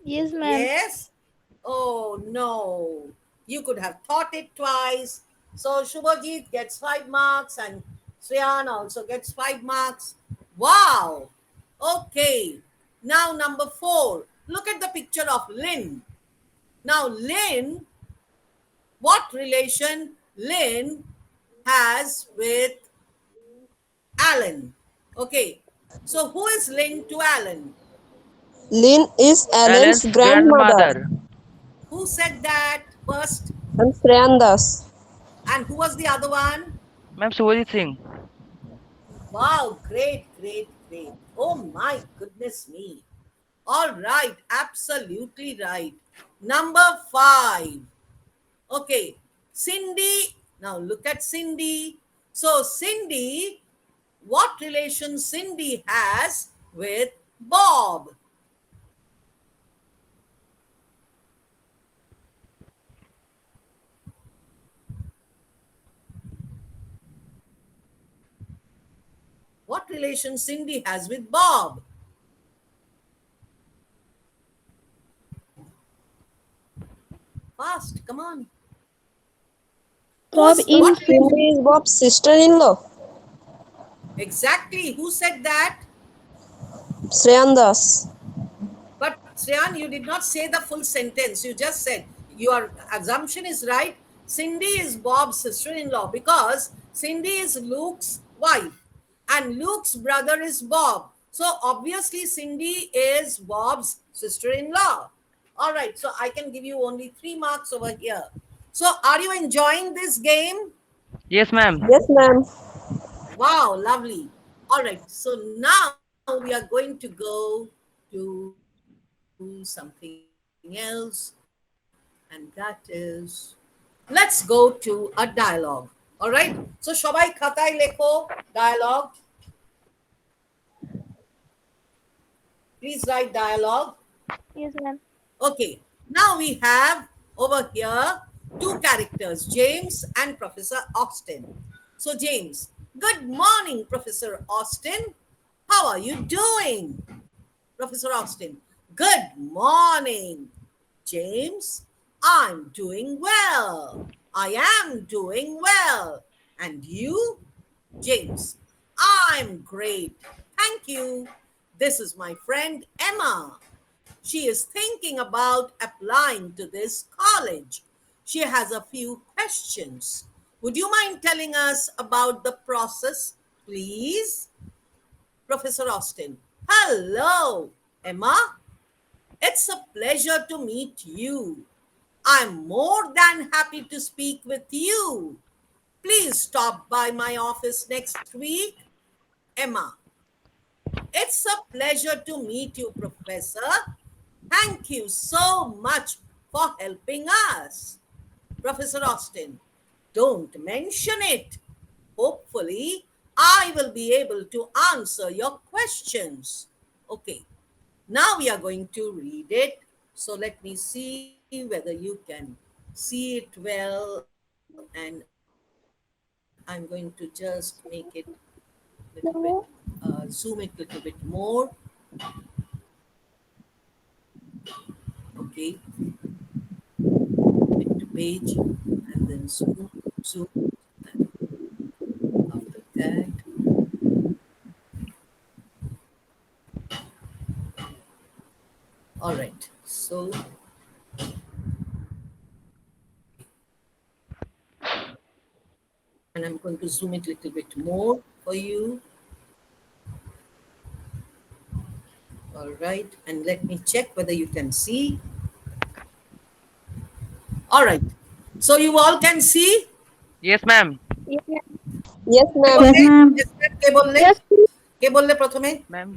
Yes, ma'am. Yes. Oh no. You could have thought it twice. So Shubhajit gets 5 marks and Sriyan also gets 5 marks. Wow. Okay. Now number 4. Look at the picture of Lynn. Now Lynn, what relation Lynn has with Alan? Okay. So who is Lynn to Alan? Lynn is Alan's Alan's grandmother. grandmother. Who said that first? I'm Shreyan Das. And who was the other one? Ma'am, Subhajit Singh. Wow, great, great, great. Oh my goodness me. All right, absolutely right. Number 5. Okay, Cindy. Now look at Cindy. So, Cindy, what relation Cindy has with Bob? What relation Cindy has with Bob? Fast, come on. Bob Who's in what relation? Cindy is Bob's sister-in-law. Exactly. Who said that? Shreyan Das. But Sriyan, you did not say the full sentence. You just said your assumption is right. Cindy is Bob's sister-in-law because Cindy is Luke's wife and Luke's brother is Bob. So obviously Cindy is Bob's sister-in-law. All right, so I can give you only 3 marks over here. So are you enjoying this game? Yes, ma'am. Yes, ma'am. Wow, lovely. All right, so now we are going to go to something else, and that is let's go to a dialogue. All right, so সবাই খাতায় লেখো dialogue. Please write dialogue. Yes, ma'am. Okay, now we have over here 2 characters, James and Professor Austin. So, James, good morning, Professor Austin. How are you doing? Professor Austin, good morning. James, I'm doing well. I am doing well. And you? James, I'm great. Thank you. This is my friend Emma. She is thinking about applying to this college. She has a few questions. Would you mind telling us about the process, please? Professor Austin. Hello, Emma. It's a pleasure to meet you. I'm more than happy to speak with you. Please stop by my office next week. Emma. It's a pleasure to meet you, Professor. Thank you so much for helping us. Professor Austin, don't mention it. Hopefully, I will be able to answer your questions. Okay, now we are going to read it. So let me see whether you can see it well. And I'm going to just make it little bit, zoom it little bit more. Okay, pin to page and then zoom. And after that, all right. So And I'm going to zoom it a little bit more for you. All right, and let me check whether you can see. All right, so you all can see? Yes, ma'am. Yes, ma'am. Yes, K ma'am. Yes, বললে? ma'am. Yes, ma'am, কে বললে? Yes, কে বললে প্রথমে? Ma'am,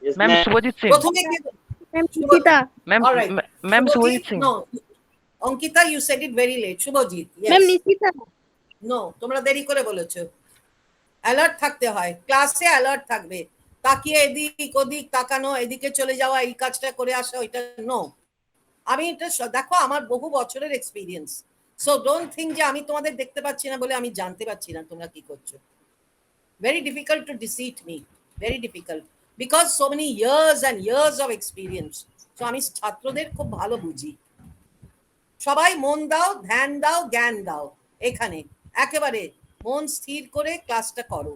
Yes, ma'am, ma'am. Subhajit Singh. প্রথমে কে? ma'am. Shubhajit. Nikita. Ma'am, All right. ma'am, Shubhajit, Subhajit Singh. no. Ankita, you said it very late. Shubhajit, Ma'am, yes. Nikita. No, তোমরা দেরি করে বলেছো। Alert থাকতে হয়, ক্লাসে অ্যালার্ট থাকবে। তাকিয়ে এদিক ওদিক তাকানো, এদিকে চলে যাওয়া, এই কাজটা করে আসা, ওইটা নো। আমি এটা দেখো আমার বহু বছরের এক্সপিরিয়েন্স। সো ডোন্ট থিঙ্ক যে আমি তোমাদের দেখতে পাচ্ছি না বলে আমি জানতে পারছি না তোমরা কি করছো। Very difficult to deceive me. Very difficult. Because so many years and years of experience. So আমি ছাত্রদের খুব ভালো বুঝি। সবাই মন দাও, ধ্যান দাও, জ্ঞান দাও। এখানে একেবারে মন স্থির করে ক্লাসটা করো।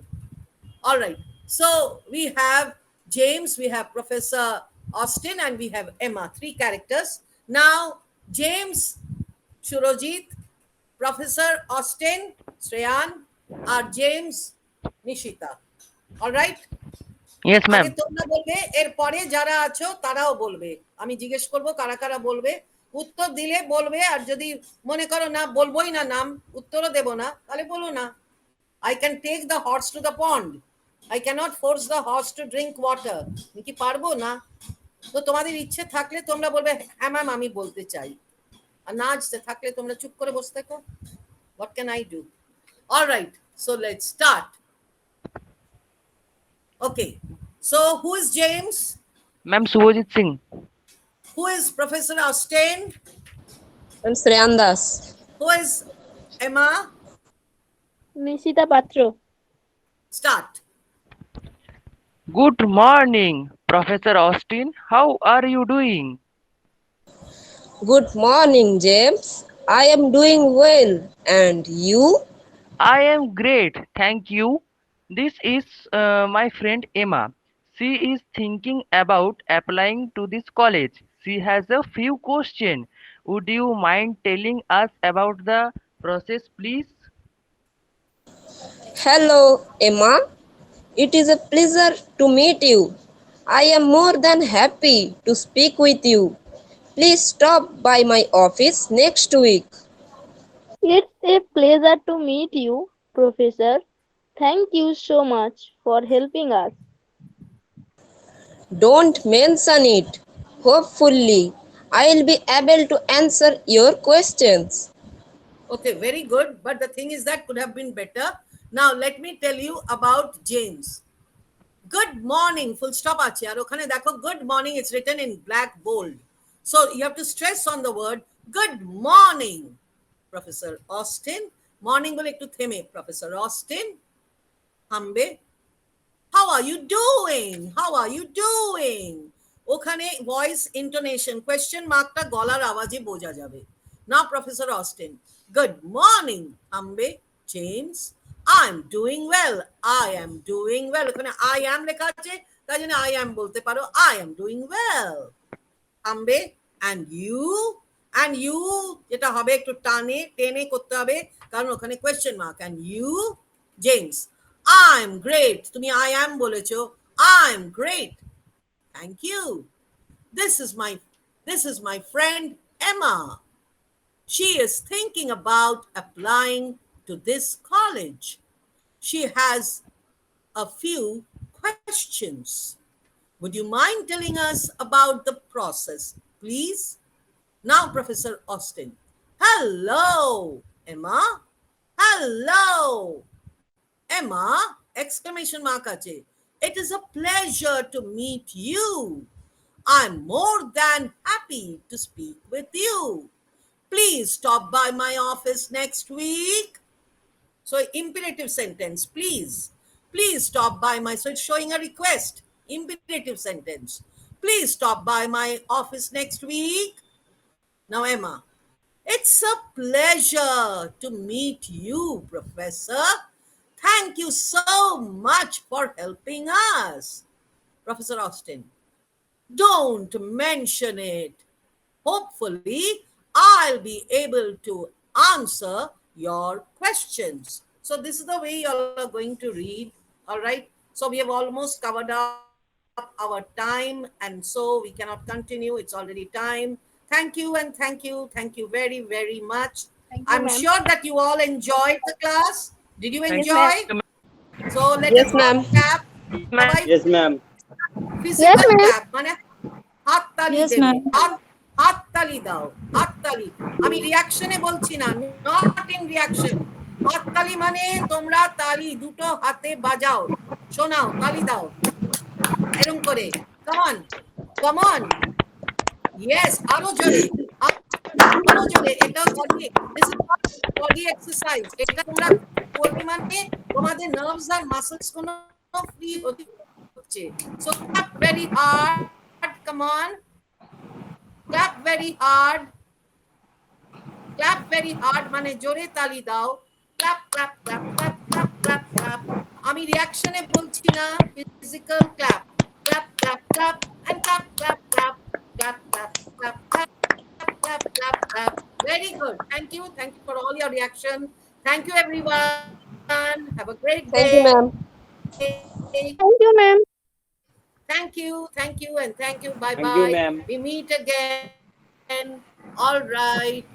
All right. So we have James, we have Professor Austin, and we have Emma, three characters. Now, James, Shurojit, Professor Austin, Shreyan, are James, Nishita. All right? Yes, আগে ma'am. তোমরা বলবে, এরপরে যারা আছো তারাও বলবে। আমি জিজ্ঞেস করবো কারা কারা বলবে। উত্তর দিলে বলবে, আর যদি মনে করো না বলবোই না নাম, উত্তরও দেব না, তাহলে বলো না। I can take the horse to the pond. I cannot force the horse to drink water. আমি কি পারবো না? তো তোমাদের ইচ্ছে থাকলে তোমরা বলবে হ্যাঁ ম্যাম আমি বলতে চাই, আর না ইচ্ছে থাকলে তোমরা চুপ করে বসে থাকো। What can I do? All right, so let's start. Okay, so who is James? Ma'am, Subhajit Singh. Who is Professor Austin? I'm Shreyan Das. Who is Emma? Nishita Patro. Start. Good morning, Professor Austin. How are you doing? Good morning, James. I am doing well. And you? I am great, thank you. This is my friend Emma. She is thinking about applying to this college. She has a few questions. Would you mind telling us about the process, please? Hello, Emma. It is a pleasure to meet you. I am more than happy to speak with you. Please stop by my office next week. It's a pleasure to meet you, Professor. Thank you so much for helping us. Don't mention it. Hopefully, I will be able to answer your questions. Okay, very good. But the thing is that could have been better. Now let me tell you about James. Good morning, full stop আছে আর ওখানে দেখো good morning, it's written in black bold. So you have to stress on the word good morning. Professor Austin, morning বলে একটু থেমে, Professor Austin, থামবে, how are you doing? How are you doing? ওখানে voice intonation question মার্কটা গলার আওয়াজে বোঝা যাবে। Now Professor Austin, good morning, থামবে, James, I'm doing well. I am doing well. ওখানে I am লেখা আছে, তাই জন্য I am বলতে পারো, I am doing well. থামবে, and you যেটা হবে একটু টেনে করতে হবে, কারণ ওখানে question mark. and you, James, I'm great. তুমি I am বলেছো, I'm great. Thank you. This is my friend Emma. She is thinking about applying to this college. She has a few questions. Would you mind telling us about the process, please? Now, Professor Austin. Hello, Emma. Hello, Emma! Exclamation mark আছে. It is a pleasure to meet you. I'm more than happy to speak with you. Please stop by my office next week. So imperative sentence, please. Please stop by my, so it's showing a request. Imperative sentence. Please stop by my office next week. Now, Emma, it's a pleasure to meet you, Professor. Thank you so much for helping us. Professor Austin, don't mention it. Hopefully, I'll be able to answer your questions. So this is the way you all are going to read. All right. So we have almost covered up our time, and so we cannot continue. It's already time. Thank you very, very much. I'm Thank you, sure ma'am. that you all enjoyed the class. Did you Yes, enjoy? ma'am. So let us Yes, all ma'am. clap. Yes, সবাই ma'am. Yes, ma'am. Yes, physical ma'am. clap মানে হাততালি Yes, দেবে, ma'am. হাততালি দাও, হাততালি। আমি রিয়াকশনে বলছি না, নট ইন রিয়াকশন। হাততালি মানে তোমরা তালি দুটো হাতে বাজাও, শোনাও, তালি দাও এরকম করে। কমন, কমন, ইয়েস, আরো জোরে, আরো জোরে। এটা body, this is not body exercise. এটা তোমরা পরিমাণে তোমাদের নার্ভস আর মাসলস কোনো ফ্রি হচ্ছে। So clap very hard, come on, clap very hard, clap very hard মানে জোরে তালি দাও। Clap clap clap clap clap clap clap. আমি রিঅ্যাকশনে বলছি না, physical clap. Clap clap clap and clap clap clap clap clap clap clap, clap, clap, clap. Very good. Thank you for all your reaction. Thank you, everyone. Have a great day. Thank you, ma'am. Thank you, ma'am. Thank you, and thank you. Bye Thank you, bye. ma'am. We meet again. All right.